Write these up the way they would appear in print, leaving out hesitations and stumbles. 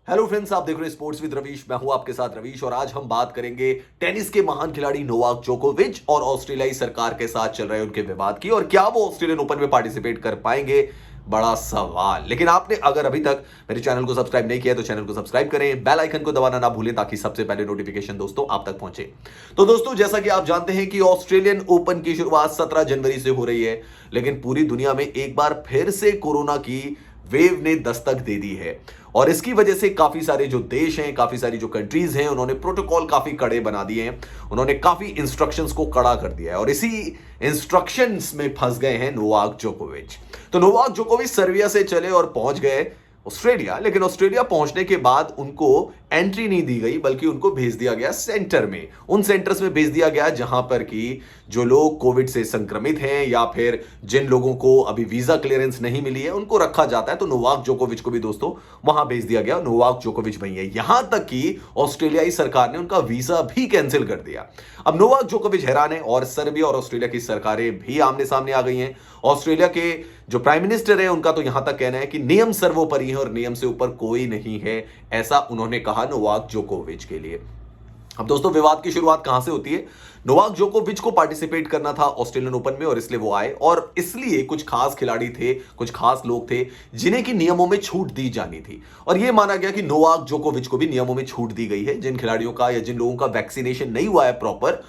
Hello friends, आप देख रहे हैं स्पोर्ट्स विद रवीश। मैं हूं आपके साथ रवीश और आज हम बात करेंगे टेनिस के महान खिलाड़ी नोवाक जोकोविच और ऑस्ट्रेलियाई सरकार के साथ चल रहे उनके विवाद की, और क्या वो ऑस्ट्रेलियन ओपन में पार्टिसिपेट कर पाएंगे, बड़ा सवाल। लेकिन आपने अगर अभी तक मेरे चैनल को सब्सक्राइब नहीं किया तो चैनल को सब्सक्राइब करें, बेल आइकन को दबाना ना भूलें ताकि सबसे पहले नोटिफिकेशन दोस्तों आप तक पहुंचे। तो दोस्तों, जैसा कि आप जानते हैं कि ऑस्ट्रेलियन ओपन की शुरुआत 17 जनवरी से हो रही है, लेकिन पूरी दुनिया में एक बार फिर से कोरोना की वेव ने दस्तक दे दी है और इसकी वजह से काफी सारे जो देश हैं, काफी सारी जो कंट्रीज हैं, उन्होंने प्रोटोकॉल काफी कड़े बना दिए हैं। उन्होंने काफी इंस्ट्रक्शंस को कड़ा कर दिया है और इसी इंस्ट्रक्शंस में फंस गए हैं नोवाक जोकोविच। तो नोवाक जोकोविच सर्बिया से चले और पहुंच गए ऑस्ट्रेलिया, लेकिन ऑस्ट्रेलिया पहुंचने के बाद उनको एंट्री नहीं दी गई, बल्कि उनको भेज दिया गया सेंटर में। उन सेंटर्स में भेज दिया गया जहां पर कि जो लोग कोविड से संक्रमित हैं या फिर जिन लोगों को अभी वीजा क्लियरेंस नहीं मिली है उनको रखा जाता है। तो नोवाक जोकोविच को भी दोस्तों वहां भेज दिया गया। नोवाक जोकोविच वही है, यहां तक कि ऑस्ट्रेलियाई सरकार ने उनका वीजा भी कैंसिल कर दिया। अब नोवाक जोकोविच हैरान है और सर्बिया और ऑस्ट्रेलिया की सरकारें भी आमने सामने आ गई हैं। ऑस्ट्रेलिया के जो प्राइम मिनिस्टर है उनका तो यहां तक कहना है कि नियम सर्वोपरि है और नियम से ऊपर कोई नहीं है, ऐसा उन्होंने कहा नोवाक जोकोविच के लिए। अब दोस्तों, विवाद की शुरुआत कहां से होती है? नोवाक जोकोविच को पार्टिसिपेट करना था ऑस्ट्रेलियन ओपन में और इसलिए वो आए, और इसलिए कुछ खास खिलाड़ी थे, कुछ खास लोग थे जिन्हें की नियमों में छूट दी जानी थी, और यह माना गया कि नोवाक जोकोविच को भी नियमों में छूट दी गई है। जिन खिलाड़ियों का या जिन लोगों का वैक्सीनेशन नहीं हुआ है प्रॉपर,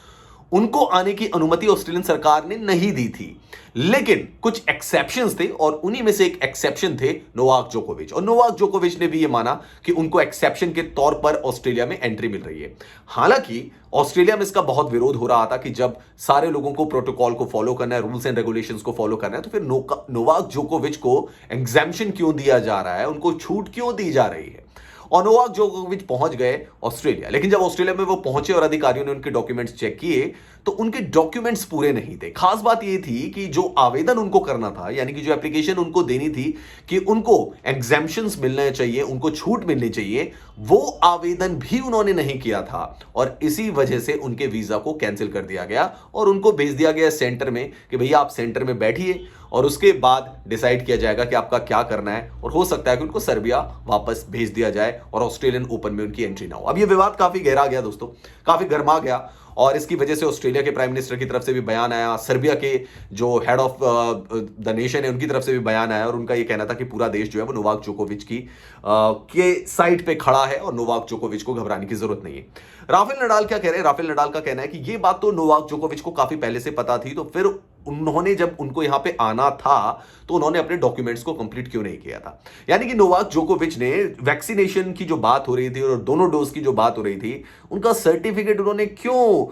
उनको आने की अनुमति ऑस्ट्रेलियन सरकार ने नहीं दी थी। लेकिन कुछ एक्सेप्शंस थे और उन्हीं में से एक एक्सेप्शन थे नोवाक जोकोविच, और नोवाक जोकोविच ने भी यह माना कि उनको एक्सेप्शन के तौर पर ऑस्ट्रेलिया में एंट्री मिल रही है। हालांकि ऑस्ट्रेलिया में इसका बहुत विरोध हो रहा था कि जब सारे लोगों को प्रोटोकॉल को फॉलो करना है, रूल्स एंड रेगुलेशंस को फॉलो करना है, तो फिर नोवाक जोकोविच को एग्जेम्पशन क्यों दिया जा रहा है, उनको छूट क्यों दी जा रही है। और नोवाक जोकोविच पहुंच गए ऑस्ट्रेलिया, लेकिन जब ऑस्ट्रेलिया में वो पहुंचे और अधिकारियों ने उनके डॉक्यूमेंट्स चेक किए तो उनके डॉक्यूमेंट्स पूरे नहीं थे। खास बात ये थी कि जो आवेदन उनको करना था, यानी कि जो एप्लीकेशन उनको देनी थी कि उनको एग्जेम्पशंस मिलने चाहिए, उनको छूट मिलनी चाहिए, वो आवेदन भी उन्होंने नहीं किया था और इसी वजह से उनके वीजा को कैंसिल कर दिया गया और उनको भेज दिया गया सेंटर में कि भैया आप सेंटर में बैठिए और उसके बाद डिसाइड किया जाएगा कि आपका क्या करना है, और हो सकता है कि उनको सर्बिया वापस भेज दिया जाए और ऑस्ट्रेलियन ओपन में उनकी एंट्री ना हो। अब ये विवाद काफी गहरा गया दोस्तों, काफी गर्मा गया, और इसकी वजह से ऑस्ट्रेलिया के प्राइम मिनिस्टर की तरफ से भी बयान आया, सर्बिया के जो हेड ऑफ द नेशन है उनकी तरफ से भी बयान आया, और उनका ये कहना था कि पूरा देश जो है वो नोवाक जोकोविच की के साइड पे खड़ा है और नोवाक जोकोविच को घबराने की जरूरत नहीं है। राफेल नडाल क्या कह रहे हैं? राफेल नडाल का कहना है कि ये बात तो नोवाक जोकोविच को काफी पहले से पता थी, तो फिर उन्होंने जब उनको यहां पे आना था तो उन्होंने अपने डॉक्यूमेंट्स को कंप्लीट क्यों नहीं किया था। यानी कि नोवाक जोकोविच ने वैक्सीनेशन की जो बात हो रही थी और दोनों डोज की जो बात हो रही थी, उनका सर्टिफिकेट उन्होंने क्यों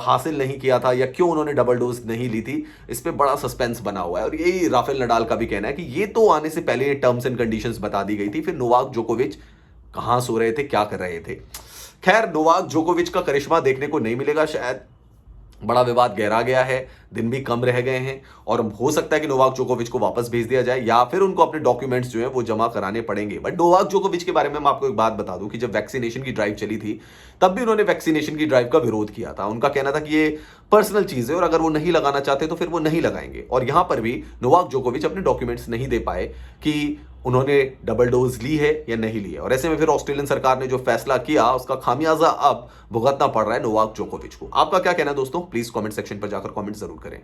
हासिल नहीं किया था या क्यों उन्होंने डबल डोज नहीं ली थी, इस पे बड़ा सस्पेंस बना हुआ है। और यही राफेल नडाल का भी कहना है कि ये तो आने से पहले टर्म्स एंड कंडीशंस बता दी गई थी, फिर नोवाक जोकोविच कहां सो रहे थे, क्या कर रहे थे। खैर, नोवाक जोकोविच का करिश्मा देखने को नहीं मिलेगा शायद। बड़ा विवाद गहरा गया है, दिन भी कम रह गए हैं और हो सकता है कि नोवाक जोकोविच को वापस भेज दिया जाए या फिर उनको अपने डॉक्यूमेंट्स जो है वो जमा कराने पड़ेंगे। बट नोवाक जोकोविच के बारे में मैं आपको एक बात बता दूं कि जब वैक्सीनेशन की ड्राइव चली थी तब भी उन्होंने वैक्सीनेशन की ड्राइव का विरोध किया था। उनका कहना था कि ये पर्सनल चीज है और अगर वो नहीं लगाना चाहते तो फिर वो नहीं लगाएंगे, और यहां पर भी नोवाक जोकोविच अपने डॉक्यूमेंट्स नहीं दे पाए कि उन्होंने डबल डोज ली है या नहीं ली है, और ऐसे में फिर ऑस्ट्रेलियन सरकार ने जो फैसला किया उसका खामियाजा अब भुगतना पड़ रहा है नोवाक जोकोविच को। आपका क्या कहना है दोस्तों? प्लीज कमेंट सेक्शन पर जाकर कमेंट जरूर करें।